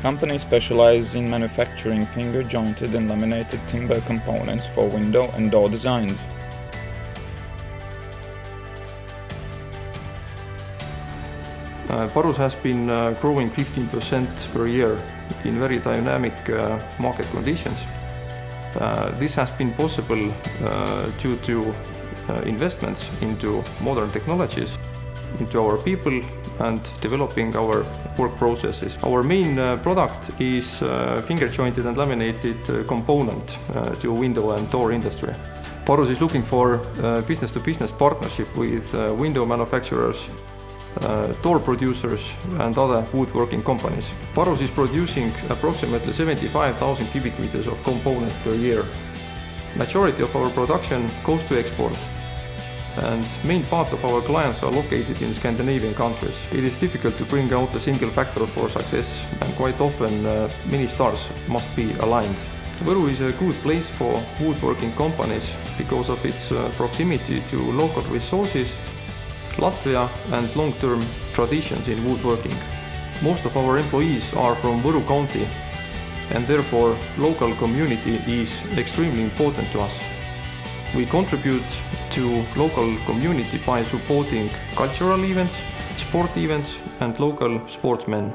Company specializes in manufacturing finger-jointed and laminated timber components for window and door designs. Parus has been growing 15% per year in very dynamic market conditions. This has been possible due to investments into modern technologies, into our people and developing our work processes. Our main product is finger-jointed and laminated component to window and door industry. Parus is looking for business-to-business partnership with window manufacturers, door producers and other woodworking companies. Parus is producing approximately 75,000 cubic meters of components per year. Majority of our production goes to export, and main part of our clients are located in Scandinavian countries. It is difficult to bring out a single factor for success, and quite often many stars must be aligned. Võru is a good place for woodworking companies because of its proximity to local resources, Latvia and long-term traditions in woodworking. Most of our employees are from Võru County, and therefore local community is extremely important to us. We contribute to local community by supporting cultural events, sport events and local sportsmen.